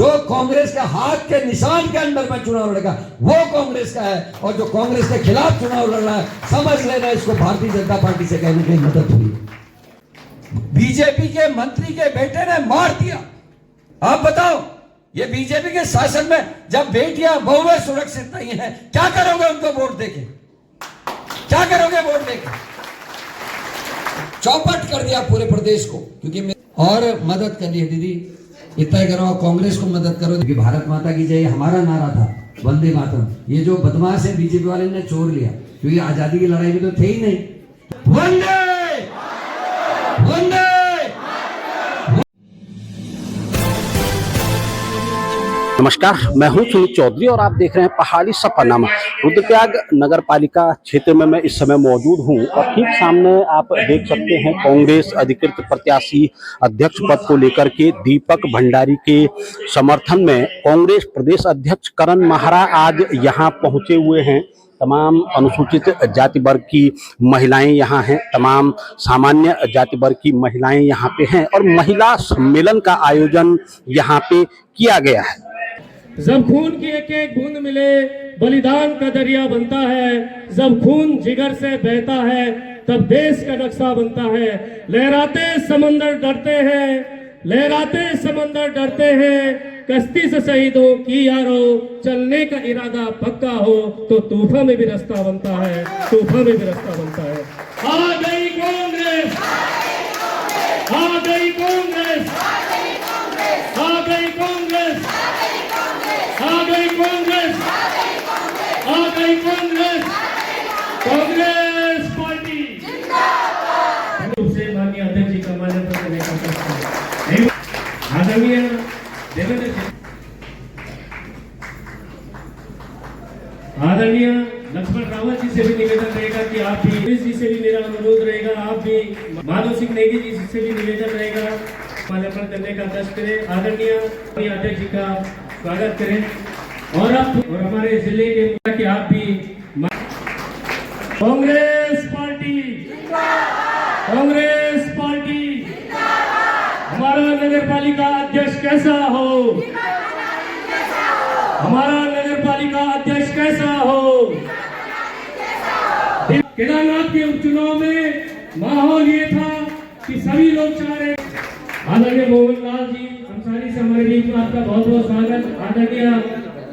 जो कांग्रेस के हाथ के निशान के अंदर में चुनाव लड़ेगा वो कांग्रेस का है, और जो कांग्रेस के खिलाफ चुनाव लड़ रहा है समझ लेना इसको भारतीय जनता पार्टी से कहने की मदद हुई। बीजेपी के मंत्री के बेटे ने मार दिया। आप बताओ, ये बीजेपी के शासन में जब बेटियां बहुएं सुरक्षित नहीं है, क्या करोगे उनको वोट देके? क्या करोगे वोट देके? चौपट कर दिया पूरे प्रदेश को। क्योंकि और मदद करनी है दीदी, इतना करो, कांग्रेस को मदद करो, क्योंकि भारत माता की जय हमारा नारा था, वंदे मातरम। ये जो बदमाश है बीजेपी वाले ने चोर लिया, क्योंकि आजादी की लड़ाई में तो थे ही नहीं। वंदे वंदे। नमस्कार, मैं हूं सुनील चौधरी और आप देख रहे हैं पहाड़ी सफरनामा। रुद्रप्रयाग नगर पालिका क्षेत्र में मैं इस समय मौजूद हूं और ठीक सामने आप देख सकते हैं कांग्रेस अधिकृत प्रत्याशी अध्यक्ष पद को लेकर के दीपक भंडारी के समर्थन में कांग्रेस प्रदेश अध्यक्ष करण माहरा आज यहां पहुंचे हुए हैं। तमाम अनुसूचित जाति वर्ग की महिलाएं यहाँ हैं, तमाम सामान्य जाति वर्ग की महिलाएं यहाँ पे हैं और महिला सम्मेलन का आयोजन यहाँ पे किया गया है। जब खून की एक एक बूंद मिले बलिदान का दरिया बनता है, जब खून जिगर से बहता है तब देश का नक्शा बनता है। लहराते समंदर डरते हैं, लहराते समंदर डरते हैं, कश्ती से शहीदों की यारो, चलने का इरादा पक्का हो तो तूफान में भी रास्ता बनता है, तूफान में भी रास्ता बनता है। आ गई कांग्रेस, आ गई कांग्रेस, आ गई कांग्रेस, आ गई कांग्रेस, आ गई कांग्रेस, कांग्रेस पार्टी जिंदाबाद। से माननीय अध्यक्ष जी का मान्यता देने का प्रश्न आदरणीय आदरणीय लक्ष्मण रावत जी से भी निवेदन रहेगा कि आप भी, जी से भी मेरा अनुरोध रहेगा, आप भी माधव सिंह नेगी जी से भी निवेदन रहेगा माल्यार्पण करने का कष्ट करें। आदरणीय अध्यक्ष जी का स्वागत करें और अब और हमारे जिले के कि आप भी कांग्रेस पार्टी, कांग्रेस पार्टी, हमारा नगर पालिका अध्यक्ष कैसा हो, हमारा नगर पालिका अध्यक्ष कैसा हो। केदारनाथ के उपचुनाव में माहौल ये था कि सभी लोग चाह रहे। आदरणीय मोहनलाल जी अंसारी से हमारे बीच में आपका बहुत बहुत स्वागत। आदरणीय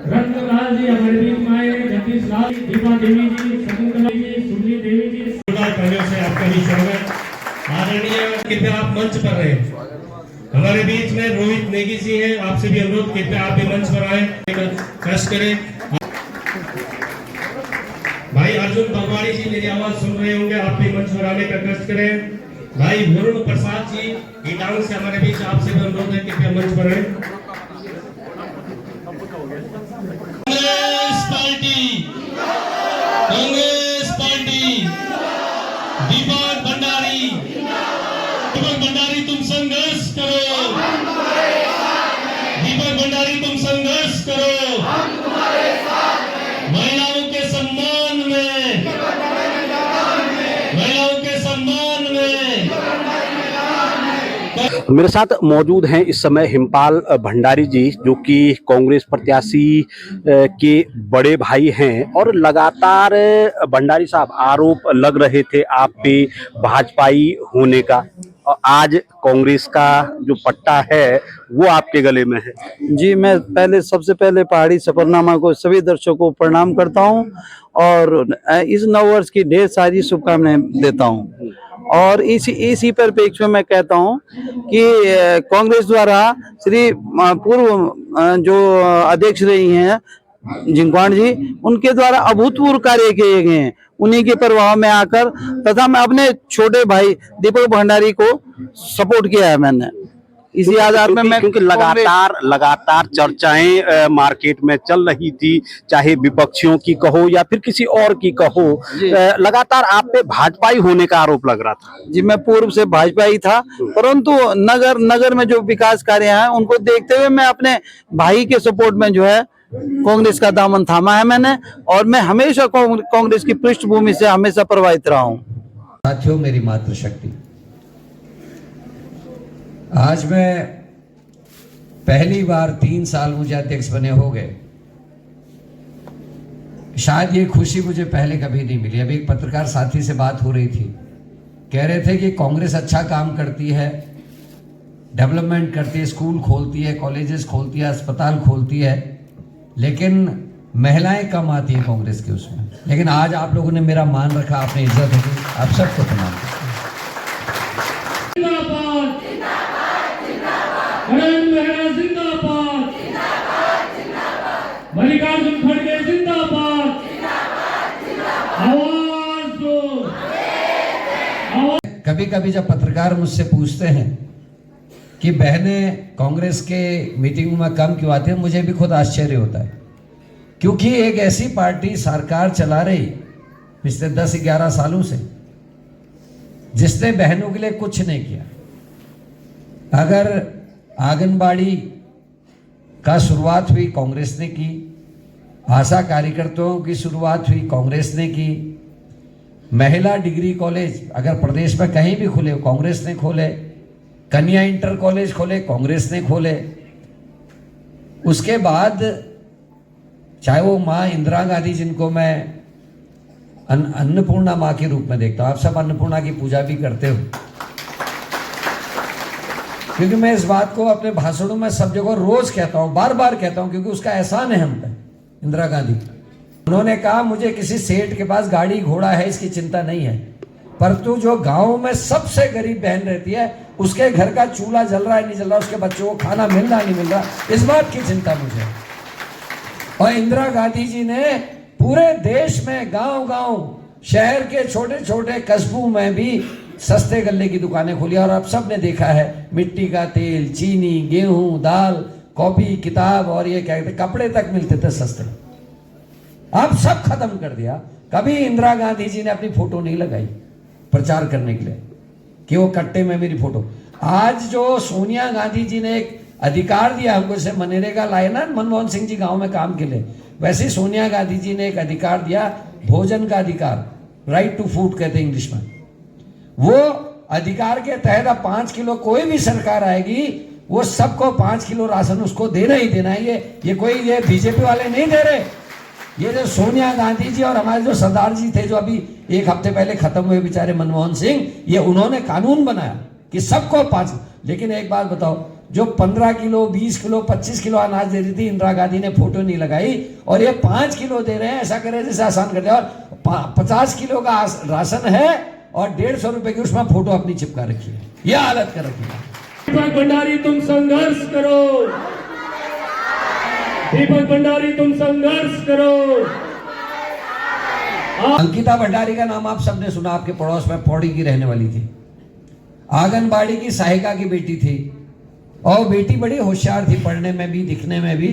रत्नलाल जी हमारे बीच में आए, जगदीश लाल, दीपा देवी जी, शकुंतला जी, सुरली देवी जी, पहले से आपका भी स्वागत। आदरणीय कृपया आप मंच पर रहे, हमारे बीच में रोहित नेगी जी हैं, आपसे भी अनुरोध कृपया आप भी मंच पर आए, कष्ट करें। भाई अर्जुन बगवाड़ी जी मेरी आवाज सुन रहे होंगे, आप भी मंच पर आने का कष्ट करें। भाई वरुण प्रसाद जी ईटांग से हमारे बीच, आपसे भी अनुरोध है कृपया मंच पर आए। कांग्रेस पार्टी, कांग्रेस पार्टी, दीपक भंडारी, दीपक भंडारी तुम संघर्ष करो, दीपक भंडारी तुम संघर्ष करो, महिलाओं के सम्मान में, महिलाओं के सम्मान में। मेरे साथ मौजूद हैं इस समय हिमपाल भंडारी जी, जो कि कांग्रेस प्रत्याशी के बड़े भाई हैं और लगातार भंडारी साहब आरोप लग रहे थे आप पे भाजपाई होने का, और आज कांग्रेस का जो पट्टा है वो आपके गले में है। जी, मैं पहले सबसे पहले पहाड़ी सफरनामा को सभी दर्शकों को प्रणाम करता हूं और इस नववर्ष की ढेर सारी शुभकामनाएं देता हूं। और इसी परिप्रेक्ष्य में मैं कहता हूं कि कांग्रेस द्वारा श्री पूर्व जो अध्यक्ष रही हैं जिंकवाण जी, उनके द्वारा अभूतपूर्व कार्य किए गए हैं, उन्हीं के प्रभाव में आकर तथा मैं अपने छोटे भाई दीपक भंडारी को सपोर्ट किया है मैंने। इसी आधार में मैं, क्योंकि लगातार चर्चाएं मार्केट में चल रही थी, चाहे विपक्षियों की कहो या फिर किसी और की कहो, लगातार आप पे भाजपाई होने का आरोप लग रहा था। जी, मैं पूर्व से भाजपाई था, परंतु नगर में जो विकास कार्य हैं उनको देखते हुए मैं अपने भाई के सपोर्ट में जो है कांग्रेस का दामन थामा है मैंने, और मैं हमेशा कांग्रेस की पृष्ठभूमि से हमेशा प्रभावित रहा हूँ। साथियों, मेरी मातृशक्ति, आज मैं पहली बार 3 साल मुझे अध्यक्ष बने हो गए। शायद ये खुशी मुझे पहले कभी नहीं मिली। अभी एक पत्रकार साथी से बात हो रही थी, कह रहे थे कि कांग्रेस अच्छा काम करती है, डेवलपमेंट करती है, स्कूल खोलती है, कॉलेजेस खोलती है, अस्पताल खोलती है, लेकिन महिलाएं कम आती हैं कांग्रेस के उसमें। लेकिन आज आप लोगों ने मेरा मान रखा, आपने इज्जत रखी, आप सबको प्रणाम। जिंदाबाद करण मेहरा जिंदाबाद, मल्लिकार्जुन खड़गे जिंदाबाद, आवाज दो। कभी कभी जब पत्रकार मुझसे पूछते हैं कि बहनें कांग्रेस के मीटिंग में कम क्यों आती है, मुझे भी खुद आश्चर्य होता है, क्योंकि एक ऐसी पार्टी सरकार चला रही पिछले 10-11 सालों से जिसने बहनों के लिए कुछ नहीं किया। अगर आंगनबाड़ी का शुरुआत हुई कांग्रेस ने की, आशा कार्यकर्ताओं की शुरुआत हुई कांग्रेस ने की, महिला डिग्री कॉलेज अगर प्रदेश में कहीं भी खुले कांग्रेस ने खोले, कन्या इंटर कॉलेज खोले कांग्रेस ने खोले। उसके बाद चाहे वो माँ इंदिरा गांधी, जिनको मैं अन्नपूर्णा माँ के रूप में देखता हूँ, आप सब अन्नपूर्णा की पूजा भी करते हो, क्योंकि मैं इस बात को अपने भाषणों में सब जगह रोज कहता हूँ, बार बार कहता हूँ, क्योंकि उसका एहसान है हम पे। इंदिरा गांधी, उन्होंने कहा मुझे किसी सेठ के पास गाड़ी घोड़ा है इसकी चिंता नहीं है, परंतु जो गांव में सबसे गरीब बहन रहती है उसके घर का चूल्हा जल रहा है नहीं जल रहा, उसके बच्चों को खाना मिल रहा नहीं मिल रहा, इस बात की चिंता मुझे। और इंदिरा गांधी जी ने पूरे देश में गांव-गांव, शहर के छोटे छोटे कस्बों में भी सस्ते गल्ले की दुकानें खोली, और आप सब ने देखा है मिट्टी का तेल, चीनी, गेहूं, दाल, कॉपी, किताब और ये क्या कहते कपड़े तक मिलते थे सस्ते। आप सब खत्म कर दिया। कभी इंदिरा गांधी जी ने अपनी फोटो नहीं लगाई प्रचार करने के लिए कि वो कट्टे में मेरी फोटो। आज जो सोनिया गांधी जी ने एक अधिकार दिया हमको, जैसे मनरेगा लाए ना मनमोहन सिंह जी गांव में काम के लिए, वैसे ही सोनिया गांधी जी ने एक अधिकार दिया, भोजन का अधिकार, राइट टू फूड कहते हैं इंग्लिश में। वो अधिकार के तहत अब 5 किलो कोई भी सरकार आएगी वो सबको 5 किलो राशन उसको देना ही देना है। ये कोई ये बीजेपी वाले नहीं दे रहे, ये जो सोनिया गांधी जी और हमारे जो सरदार जी थे जो अभी 1 हफ्ते पहले खत्म हुए बेचारे मनमोहन सिंह, ये उन्होंने कानून बनाया कि सबको 5। लेकिन एक बात बताओ, जो 15 किलो 20 किलो 25 किलो अनाज दे रही थी इंदिरा गांधी ने फोटो नहीं लगाई, और ये 5 किलो दे रहे हैं, ऐसा करे जैसे आसान कर दिया। और 50 किलो का राशन है और 150 रुपए की उसमें फोटो अपनी चिपका रखी है, ये हालत कर रखी है। दीपक भंडारी तुम संघर्ष करो, दीपक भंडारी तुम संघर्ष करो। अंकिता भंडारी का नाम आप सबने सुना, आपके पड़ोस में पौड़ी की रहने वाली थी, आंगनबाड़ी की सहायिका की बेटी थी, और बेटी बड़ी होशियार थी, पढ़ने में भी दिखने में भी।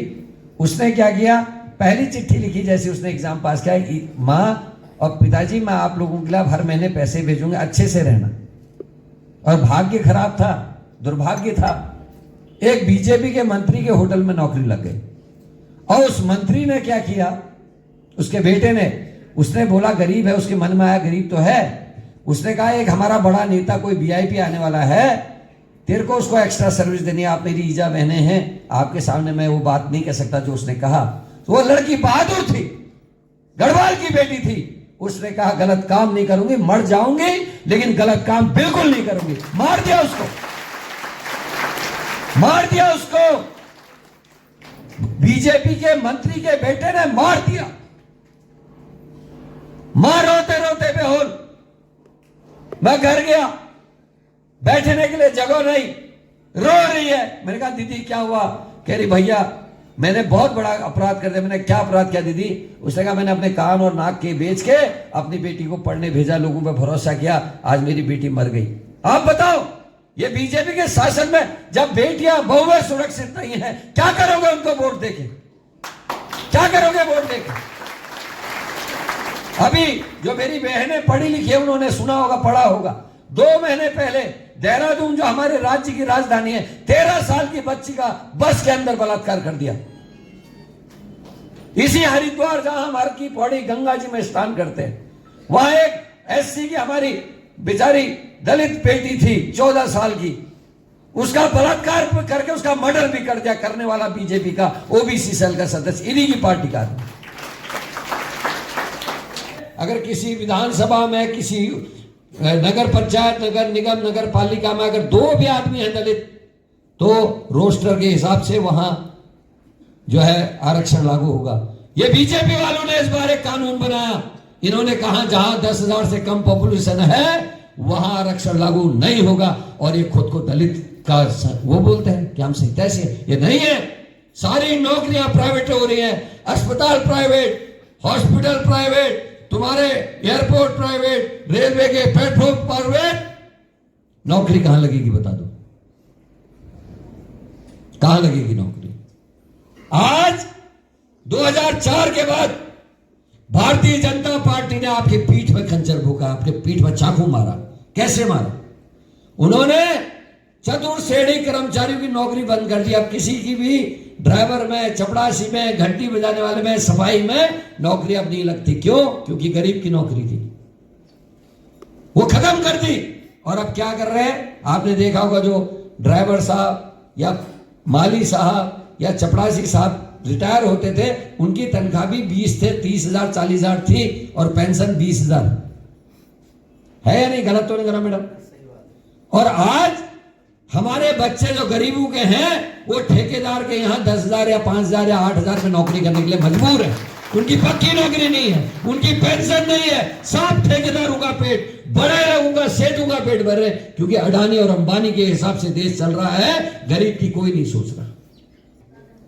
उसने क्या किया, पहली चिट्ठी लिखी जैसे उसने एग्जाम पास किया, माँ और पिताजी मैं आप लोगों के लिए हर महीने पैसे भेजूंगा, अच्छे से रहना। और भाग्य खराब था, दुर्भाग्य था, एक बीजेपी के मंत्री के होटल में नौकरी लग गई। और उस मंत्री ने क्या किया, उसके बेटे ने, उसने बोला गरीब है, उसके मन में आया गरीब तो है, उसने कहा एक हमारा बड़ा नेता कोई वीआईपी आने वाला है, तेरे को उसको एक्स्ट्रा सर्विस देनी है, आप मेरी ईजा बहनें हैं, आपके सामने मैं वो बात नहीं कह सकता जो उसने कहा। तो वो लड़की बहादुर थी, गढ़वाल की बेटी थी, उसने कहा गलत काम नहीं करूंगी, मर जाऊंगी लेकिन गलत काम बिल्कुल नहीं करूंगी। मार दिया उसको, मार दिया उसको, बीजेपी के मंत्री के बेटे ने मार दिया। मां रोते रोते बेहोल, मैं घर गया, बैठने के लिए जगह नहीं, रो रही है। मैंने कहा दीदी क्या हुआ, कह रही भैया मैंने बहुत बड़ा अपराध कर दिया। मैंने क्या अपराध किया दीदी, उसने कहा मैंने अपने कान और नाक के बेच के अपनी बेटी को पढ़ने भेजा, लोगों पर भरोसा किया, आज मेरी बेटी मर गई। आप बताओ, ये बीजेपी के शासन में जब बेटियां बहुएं सुरक्षित नहीं है, क्या करोगे उनको वोट देके, क्या करोगे वोट देके। अभी जो मेरी बहनें पढ़ी लिखी है, उन्होंने सुना होगा, पढ़ा होगा, 2 महीने पहले देहरादून जो हमारे राज्य की राजधानी है, 13 साल की बच्ची का बस के अंदर बलात्कार कर दिया। इसी हरिद्वार जहां हम हर की पौड़ी गंगा जी में स्नान करते हैं, वहां एक एससी की हमारी बेचारी दलित बेटी थी 14 साल की, उसका बलात्कार करके उसका मर्डर भी कर दिया करने वाला बीजेपी का ओबीसी सेल का सदस्य, इन्हीं की पार्टी का। अगर किसी विधानसभा में, किसी नगर पंचायत, नगर निगम, नगर पालिका में अगर 2 भी आदमी हैं दलित, तो रोस्टर के हिसाब से वहां जो है आरक्षण लागू होगा। ये बीजेपी वालों ने इस बार एक कानून बनाया। इन्होंने कहा जहां 10,000 से कम पॉपुलेशन है वहां आरक्षण लागू नहीं होगा, और ये खुद को दलित का वो बोलते हैं कि हम संहिता से, ये नहीं है। सारी नौकरियां प्राइवेट हो रही हैं, अस्पताल प्राइवेट, हॉस्पिटल प्राइवेट, तुम्हारे एयरपोर्ट प्राइवेट, रेलवे के प्लेटफॉर्म प्राइवेट। नौकरी कहां लगेगी बता दो, कहां लगेगी नौकरी? आज 2004 के बाद भारतीय जनता पार्टी ने आपकी पीठ में खंजर भोंका, आपके पीठ में चाकू मारा। कैसे मारा? उन्होंने चतुर्थ श्रेणी कर्मचारियों की नौकरी बंद कर दी। अब किसी की भी ड्राइवर में, चपड़ासी में, घंटी बजाने वाले में, सफाई में नौकरी अब नहीं लगती। क्यों? क्योंकि गरीब की नौकरी थी, वो खत्म कर दी। और अब क्या कर रहे हैं? आपने देखा होगा, जो ड्राइवर साहब या माली साहब या चपड़ासी साहब रिटायर होते थे, उनकी तनख्वाह भी 20 थे, 30,000 40,000 थी, और पेंशन 20,000 है या नहीं? गलत तो नहीं करा मैडम? और आज हमारे बच्चे जो गरीबों के हैं वो ठेकेदार के यहाँ 10,000 या 5,000 या 8,000 में नौकरी करने के लिए मजबूर है। उनकी पक्की नौकरी नहीं है, उनकी पेंशन नहीं है, सब ठेकेदारों का पेट, बड़े लोगों का, सेठों का पेट भर रहे, क्योंकि अडानी और अंबानी के हिसाब से देश चल रहा है। गरीब की कोई नहीं सोच रहा।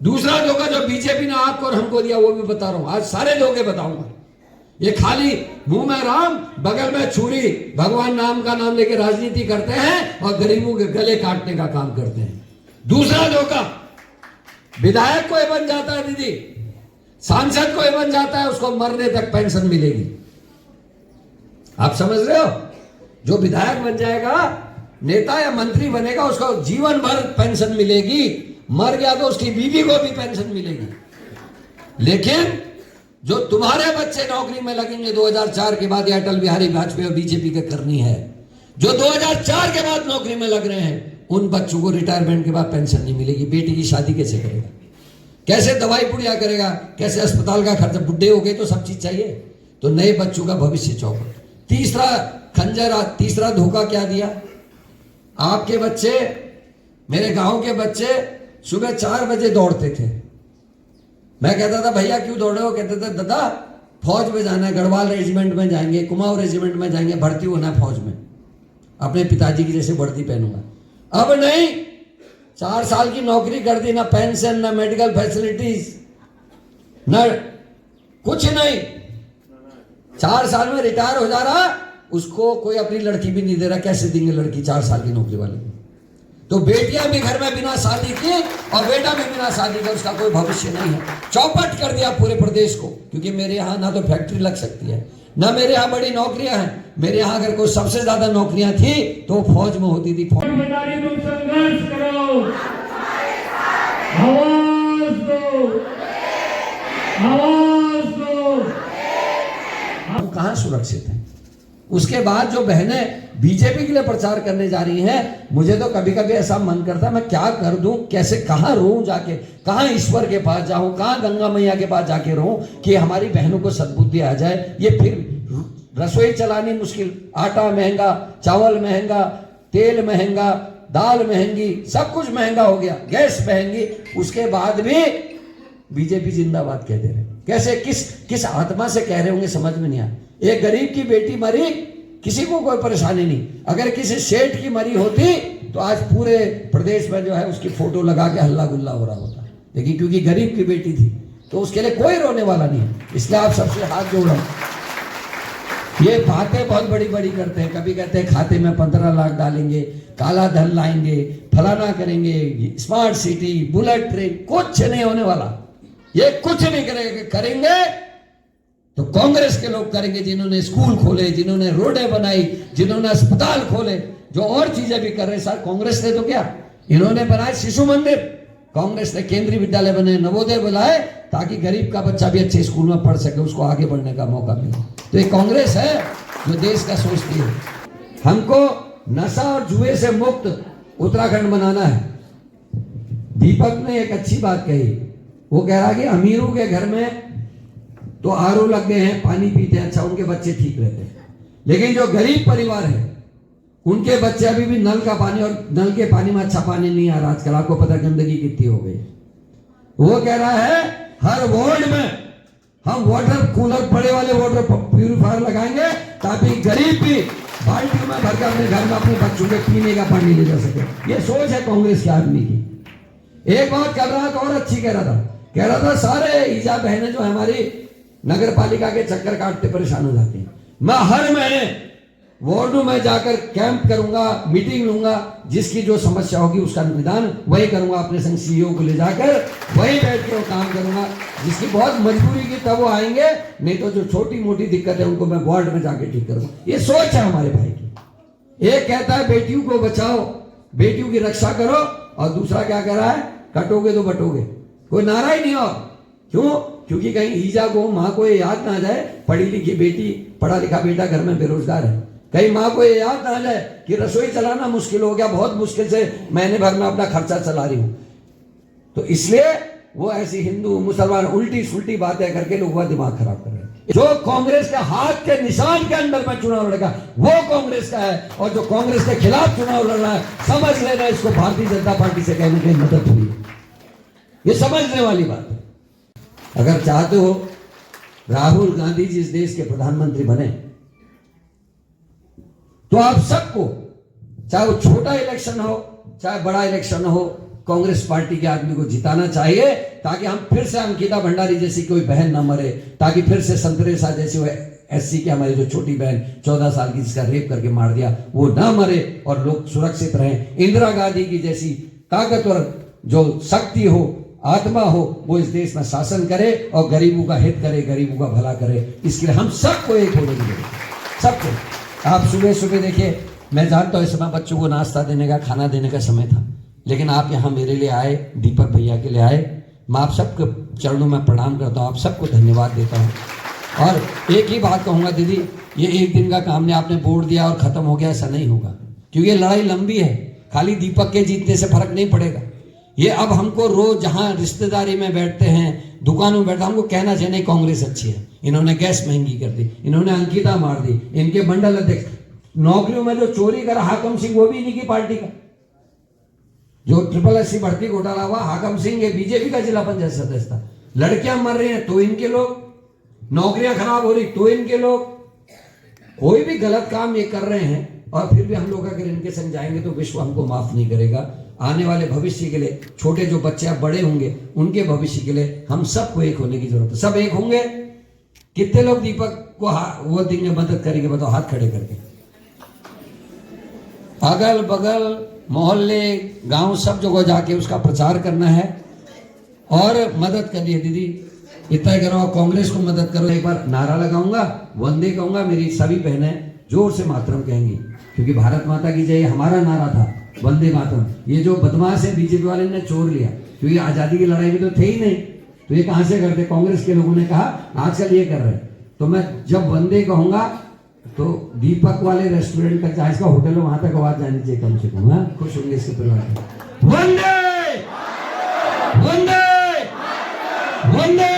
दूसरा धोखा जो बीजेपी ने आपको और हमको दिया वो भी बता रहा हूं। आज सारे धोखे बताऊंगा। ये खाली मुंह में राम, बगल में छुरी, भगवान नाम का नाम लेके राजनीति करते हैं और गरीबों के गले काटने का काम करते हैं। दूसरा धोखा, विधायक कोई बन जाता है दीदी, सांसद कोई बन जाता है, उसको मरने तक पेंशन मिलेगी। आप समझ रहे हो? जो विधायक बन जाएगा, नेता या मंत्री बनेगा, उसको जीवन भर पेंशन मिलेगी। मर गया तो उसकी बीवी को भी पेंशन मिलेगी। लेकिन जो तुम्हारे बच्चे नौकरी में लगेंगे 2004 के बाद, अटल बिहारी वाजपेयी और बीजेपी के करनी है, जो 2004 के बाद नौकरी में लग रहे हैं, उन बच्चों को रिटायरमेंट के बाद पेंशन नहीं मिलेगी। बेटी की शादी कैसे करेगा? कैसे दवाई पुड़िया करेगा? कैसे अस्पताल का खर्चा? बुढ़े हो गए तो सब चीज चाहिए, तो नए बच्चों का भविष्य चौपट। तीसरा खंजर, तीसरा धोखा क्या दिया? आपके बच्चे, मेरे गांव के बच्चे सुबह 4 बजे दौड़ते थे। मैं कहता था भैया क्यों दौड़ रहे हो? कहते थे दादा फौज में जाना है, गढ़वाल रेजिमेंट में जाएंगे, कुमाऊं रेजिमेंट में जाएंगे, भर्ती होना है फौज में, अपने पिताजी की जैसे वर्दी पहनूंगा। अब नहीं, 4 साल की नौकरी कर दी, ना पेंशन, ना मेडिकल फैसिलिटीज, ना कुछ नहीं। 4 साल में रिटायर हो जा रहा, उसको कोई अपनी लड़की भी नहीं दे रहा। कैसे देंगे लड़की 4 साल की नौकरी वाले? तो बेटियां भी घर में बिना शादी की और बेटा भी बिना शादी के, उसका कोई भविष्य नहीं है। चौपट कर दिया पूरे प्रदेश को। क्योंकि मेरे यहाँ ना तो फैक्ट्री लग सकती है, ना मेरे यहाँ बड़ी नौकरियां हैं। मेरे यहाँ अगर कोई सबसे ज्यादा नौकरियां थी तो फौज में होती थी। संघर्ष करो, आवाज दो, आवाज दो। हम कहाँ सुरक्षित हैं? उसके बाद जो बहनें बीजेपी के लिए प्रचार करने जा रही हैं, मुझे तो कभी कभी ऐसा मन करता है मैं क्या कर दूं, कैसे, कहां रोऊं जाके, कहां ईश्वर के पास जाऊं, कहां गंगा मैया के पास जाके रोऊं कि हमारी बहनों को सद्बुद्धि आ जाए। ये फिर रसोई चलानी मुश्किल, आटा महंगा, चावल महंगा, तेल महंगा, दाल महंगी, सब कुछ महंगा हो गया, गैस महंगी, उसके बाद भी बीजेपी जिंदाबाद कह दे रहे। कैसे, किस आत्मा से कह रहे होंगे समझ में नहीं आया। एक गरीब की बेटी मरी, किसी को कोई परेशानी नहीं। अगर किसी सेठ की मरी होती तो आज पूरे प्रदेश में जो है उसकी फोटो लगा के हल्ला गुल्ला हो रहा होता। लेकिन क्योंकि गरीब की बेटी थी तो उसके लिए कोई रोने वाला नहीं। इसलिए आप सबसे हाथ जोड़ रहा हूं। ये बातें बहुत बड़ी बड़ी करते हैं। कभी कहते हैं खाते में 15 लाख डालेंगे, काला धन लाएंगे, फलाना करेंगे, स्मार्ट सिटी, बुलेट ट्रेन, कुछ नहीं होने वाला। ये कुछ नहीं करेंगे तो कांग्रेस के लोग करेंगे, जिन्होंने स्कूल खोले, जिन्होंने रोडें बनाई, जिन्होंने अस्पताल खोले, जो और चीजें भी कर रहे। सर कांग्रेस ने तो क्या, इन्होंने बनाए शिशु मंदिर, कांग्रेस ने केंद्रीय विद्यालय बनाए, नवोदय बनाए, ताकि गरीब का बच्चा भी अच्छे स्कूल में पढ़ सके, उसको आगे बढ़ने का मौका मिले। तो ये कांग्रेस है जो देश का सोचती है। हमको नशा और जुए से मुक्त उत्तराखंड बनाना है। दीपक ने एक अच्छी बात कही, वो कह रहा कि अमीरों के घर में तो आरओ लग गए हैं, पानी पीते हैं, अच्छा उनके बच्चे ठीक रहते हैं, लेकिन जो गरीब परिवार है उनके बच्चे अभी भी नल का पानी, और नल के पानी में अच्छा पानी नहीं आ रहा आजकल, आपको पता गंदगी कितनी हो गई। वो कह रहा है हर वार्ड में हम वाटर कूलर, बड़े वाले वाटर प्यूरिफायर लगाएंगे ताकि गरीब भी बाल्टी में भरकर अपने घर में अपने बच्चों के पीने का पानी ले जा सके। ये सोच है कांग्रेस के आदमी की। एक बात कर रहा था और अच्छी कह रहा था सारे ईजा बहनें जो हमारी नगर पालिका के चक्कर काटते परेशान हो जाती हैं, मैं हर महीने वार्डों में जाकर कैंप करूंगा, मीटिंग लूंगा, जिसकी जो समस्या होगी उसका निदान वही करूंगा, अपने संग सीईओ को ले जाकर वही बैठ के वो काम करूंगा। जिसकी बहुत मजबूरी की तब वो आएंगे, नहीं तो जो छोटी मोटी दिक्कत है उनको मैं वार्ड में जाके ठीक करूंगा। ये सोच है हमारे भाई की। एक कहता है बेटियों को बचाओ, बेटियों की रक्षा करो, और दूसरा क्या कह रहा है, कटोगे तो बटोगे। कोई नारा ही नहीं हो। क्यों? क्योंकि कहीं ईजा को, माँ को ये याद ना आ जाए पढ़ी लिखी बेटी, पढ़ा लिखा बेटा घर में बेरोजगार है। कहीं माँ को ये याद ना आ जाए कि रसोई चलाना मुश्किल हो गया, बहुत मुश्किल से महीने भर में अपना खर्चा चला रही हूं। तो इसलिए वो ऐसी हिंदू मुसलमान उल्टी सुल्टी बातें करके लोगों का दिमाग खराब कर रहे हैं। जो कांग्रेस के हाथ के निशान के अंदर में चुनाव लड़ेगा वो कांग्रेस का है, और जो कांग्रेस के खिलाफ चुनाव लड़ रहा है समझ लेना इसको भारतीय जनता पार्टी से कहीं ना कहीं मदद हुई। ये समझने वाली बात है। अगर चाहते हो राहुल गांधी जी इस देश के प्रधानमंत्री बने तो आप सबको, चाहे वो छोटा इलेक्शन हो चाहे बड़ा इलेक्शन हो, कांग्रेस पार्टी के आदमी को जिताना चाहिए, ताकि हम फिर से अंकिता भंडारी जैसी कोई बहन ना मरे, ताकि फिर से संतरेसा जैसी वो एससी की हमारी जो छोटी बहन 14 साल की जिसका रेप करके मार दिया वो ना मरे और लोग सुरक्षित रहें। इंदिरा गांधी की जैसी ताकतवर जो शक्ति हो, आत्मा हो, वो इस देश में शासन करे और गरीबों का हित करे, गरीबों का भला करे। इसके लिए हम सबको एक होने की जरूरत है, सबको। आप सुबह सुबह देखिए, मैं जानता हूं इस समय बच्चों को नाश्ता देने का, खाना देने का समय था, लेकिन आप यहाँ मेरे लिए आए, दीपक भैया के लिए आए। मैं आप सबके चरणों में प्रणाम करता हूँ, आप सबको धन्यवाद देता हूँ। और एक ही बात कहूँगा दीदी, ये एक दिन का काम नहीं, आपने वोट दिया और खत्म हो गया, ऐसा नहीं होगा, क्योंकि ये लड़ाई लंबी है। खाली दीपक के जीतने से फर्क नहीं पड़ेगा। ये अब हमको रोज जहाँ रिश्तेदारी में बैठते हैं, दुकानों में बैठते, हमको कहना चाहिए नहीं कांग्रेस अच्छी है, इन्होंने गैस महंगी कर दी, इन्होंने अंकिता मार दी, इनके मंडल अध्यक्ष, नौकरियों में जो चोरी करा हाकम सिंह वो भी इन्हीं की पार्टी का, जो SSS भर्ती घोटाला हुआ हाकम सिंह ये बीजेपी का जिला पंचायत सदस्य था। लड़कियां मर रही हैं तो इनके लोग, नौकरियां खराब हो रही तो इनके लोग, कोई भी गलत काम ये कर रहे हैं। और फिर भी हम लोग अगर इनके संग जाएंगे तो विश्व हमको माफ नहीं करेगा। आने वाले भविष्य के लिए, छोटे जो बच्चे अब बड़े होंगे उनके भविष्य के लिए हम सबको एक होने की जरूरत है। सब एक होंगे। कितने लोग दीपक को वो देंगे, मदद करेंगे, बताओ हाथ खड़े करके। अगल बगल मोहल्ले गांव सब जगह जाके उसका प्रचार करना है और मदद करनी है। दीदी इतना करो, कांग्रेस को मदद करो। एक बार नारा लगाऊंगा, वंदे कहूंगा, मेरी सभी बहनें जोर से मातरम कहेंगी, क्योंकि भारत माता की जय हमारा नारा था, वंदे मातरम। ये जो बदमाश है बीजेपी वाले ने चोर लिया, क्योंकि आजादी की लड़ाई में तो थे ही नहीं, तो ये कहां से करते। कांग्रेस के लोगों ने कहा आजकल ये कर रहे हैं। तो मैं जब वंदे कहूंगा तो दीपक वाले रेस्टोरेंट तक, जहां इसका होटल है वहां तक आवाज जानी चाहिए कम से कम। खुश होंगे इसके परिवार। वंदे वंदे वंदे।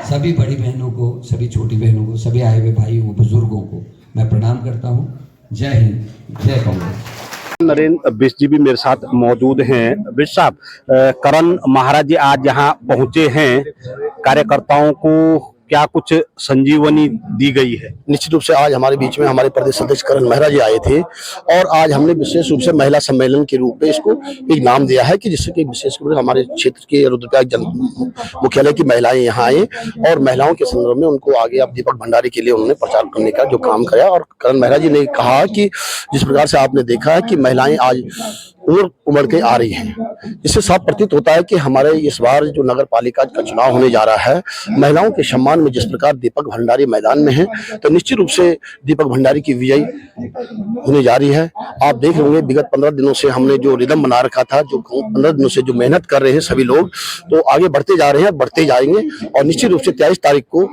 सभी बड़ी बहनों को, सभी छोटी बहनों को, सभी आए हुए भाइयों को, बुजुर्गों को मैं प्रणाम करता हूं। जय हिंद, जय कांग्रेस। नरेंद्र बिष्ट जी भी मेरे साथ मौजूद हैं। बिष्ट साहब, करण महाराज जी आज यहाँ पहुंचे हैं, कार्यकर्ताओं को क्या कुछ संजीवनी दी गई है? निश्चित रूप से आज हमारे बीच में हमारे प्रदेश अध्यक्ष करण मेहरा जी आए थे और आज हमने विशेष रूप से महिला सम्मेलन के रूप में इसको एक नाम दिया है कि जिससे कि विशेष रूप से हमारे क्षेत्र के रुद्रप्रयाग मुख्यालय की महिलाएं यहाँ आए और महिलाओं के संदर्भ में उनको आगे अब दीपक भंडारी के लिए उन्होंने प्रचार करने का जो काम किया। और करण मेहरा जी ने कहा कि जिस प्रकार से आपने देखा है कि महिलाएं आज उमड़ के आ रही हैं। इससे साफ प्रतीत होता है कि हमारे इस बार जो नगर पालिका का चुनाव होने जा रहा है, महिलाओं के सम्मान में जिस प्रकार दीपक भंडारी मैदान में है, तो निश्चित रूप से दीपक भंडारी की विजय होने जा रही है। आप देख होंगे विगत 15 दिनों से हमने जो रिदम बना रखा था, जो 15 दिनों से जो मेहनत कर रहे हैं सभी लोग, तो आगे बढ़ते जा रहे हैं, बढ़ते जाएंगे और निश्चित रूप से 23 तारीख को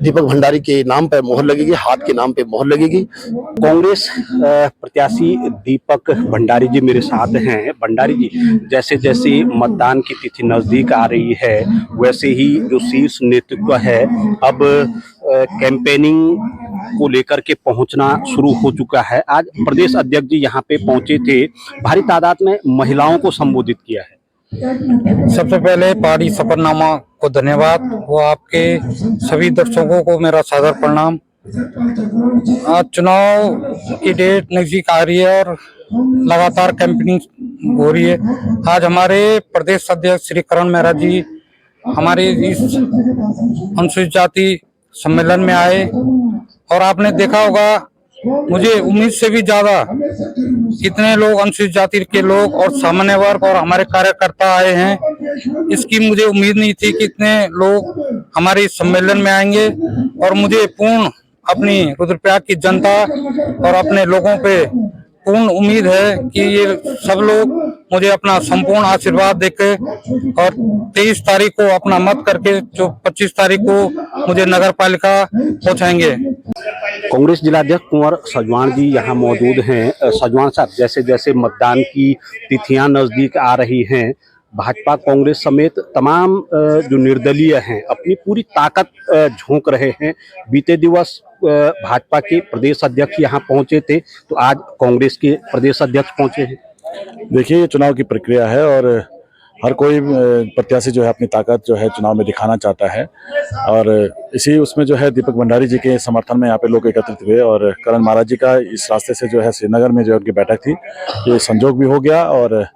दीपक भंडारी के नाम पर मोहर लगेगी, हाथ के नाम पे मोहर लगेगी। कांग्रेस प्रत्याशी दीपक भंडारी जी मेरे साथ हैं। भंडारी जी, जैसे जैसे मतदान की तिथि नजदीक आ रही है, वैसे ही जो शीर्ष नेतृत्व है अब कैंपेनिंग को लेकर के पहुंचना शुरू हो चुका है। आज प्रदेश अध्यक्ष जी यहाँ पे पहुंचे थे, भारी तादाद में महिलाओं को संबोधित किया है। सबसे पहले पहाड़ी सफरनामा को धन्यवाद, वो आपके सभी दर्शकों को मेरा सादर प्रणाम। आज चुनाव की डेट नजदीक आ रही है और लगातार कैंपेनिंग हो रही है। आज हमारे प्रदेश अध्यक्ष श्री करण मेहरा जी हमारे इस अनुसूचित जाति सम्मेलन में आए और आपने देखा होगा, मुझे उम्मीद से भी ज्यादा कितने लोग अनुसूचित जाति के लोग और सामान्य वर्ग और हमारे कार्यकर्ता आए हैं। इसकी मुझे उम्मीद नहीं थी कि इतने लोग हमारे इस सम्मेलन में आएंगे और मुझे पूर्ण अपनी रुद्रप्रयाग की जनता और अपने लोगों पे पूर्ण उम्मीद है कि ये सब लोग मुझे अपना संपूर्ण आशीर्वाद देके और 23 तारीख को अपना मत करके जो 25 तारीख को मुझे नगर पालिका पहुंचाएंगे। कांग्रेस जिलाध्यक्ष कुंवर सजवाण जी यहाँ मौजूद हैं। सजवाण साहब, जैसे जैसे मतदान की तिथियां नजदीक आ रही हैं, भाजपा कांग्रेस समेत तमाम जो निर्दलीय हैं अपनी पूरी ताकत झोंक रहे हैं। बीते दिवस भाजपा के प्रदेश अध्यक्ष यहाँ पहुंचे थे, तो आज कांग्रेस के प्रदेश अध्यक्ष पहुंचे हैं। देखिए, ये चुनाव की प्रक्रिया है और हर कोई प्रत्याशी जो है अपनी ताकत जो है चुनाव में दिखाना चाहता है और इसी उसमें जो है दीपक भंडारी जी के समर्थन में यहाँ पे लोग एकत्रित हुए और करण महाराज जी का इस रास्ते से जो है श्रीनगर में जो उनकी बैठक थी, ये संजोग भी हो गया और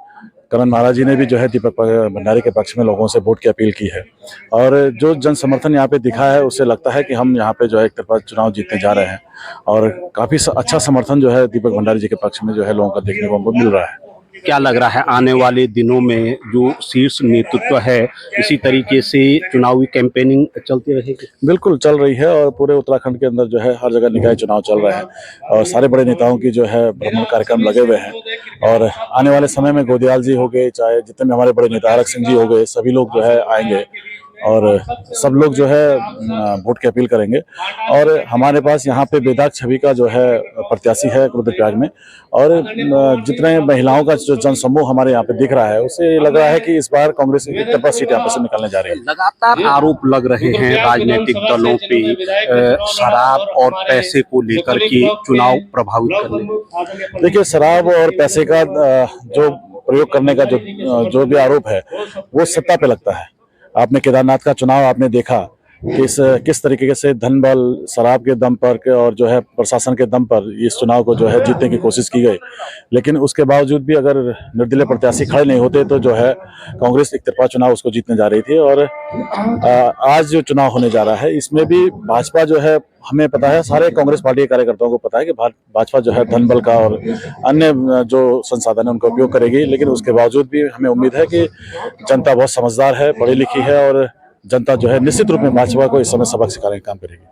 करण महाराज जी ने भी जो है दीपक भंडारी के पक्ष में लोगों से वोट की अपील की है और जो जन समर्थन यहाँ पे दिखा है उससे लगता है कि हम यहाँ पे जो है एक तरफा चुनाव जीतने जा रहे हैं और काफी अच्छा समर्थन जो है दीपक भंडारी जी के पक्ष में जो है लोगों का देखने को हमको मिल रहा है। क्या लग रहा है आने वाले दिनों में जो शीर्ष नेतृत्व है इसी तरीके से चुनावी कैंपेनिंग चलती रहेगी? बिल्कुल चल रही है और पूरे उत्तराखंड के अंदर जो है हर जगह निकाय चुनाव चल रहे हैं और सारे बड़े नेताओं की जो है भ्रमण कार्यक्रम लगे हुए हैं और आने वाले समय में गोदियाल जी हो गए, चाहे जितने भी हमारे बड़े नेता हरक सिंह जी हो गए, सभी लोग जो है आएंगे और सब लोग जो है वोट की अपील करेंगे और हमारे पास यहाँ पे बेदाग छवि का जो है प्रत्याशी है रुद्रप्रयाग में और जितने महिलाओं का जो जनसमूह हमारे यहाँ पे दिख रहा है उससे लग रहा है कि इस बार कांग्रेस की एक तरफा सीट यहाँ पे से निकलने जा रही है। लगातार आरोप लग रहे हैं राजनीतिक दलों पे शराब और पैसे को लेकर के चुनाव प्रभावित करने। देखिए, शराब और पैसे का जो प्रयोग करने का जो भी आरोप है वो सत्ता पे लगता है। आपने केदारनाथ का चुनाव आपने देखा किस तरीके से धन बल शराब के दम पर और जो है प्रशासन के दम पर इस चुनाव को जो है जीतने की कोशिश की गई, लेकिन उसके बावजूद भी अगर निर्दलीय प्रत्याशी खड़े नहीं होते तो जो है कांग्रेस एक तरफा चुनाव उसको जीतने जा रही थी और आज जो चुनाव होने जा रहा है इसमें भी भाजपा जो है, हमें पता है, सारे कांग्रेस पार्टी के कार्यकर्ताओं को पता है कि भाजपा जो है धन बल का और अन्य जो संसाधन है उनका उपयोग करेगी, लेकिन उसके बावजूद भी हमें उम्मीद है कि जनता बहुत समझदार है, पढ़ी लिखी है और जनता जो है निश्चित रूप में भाजपा को इस समय सबक सिखाने का काम करेगी।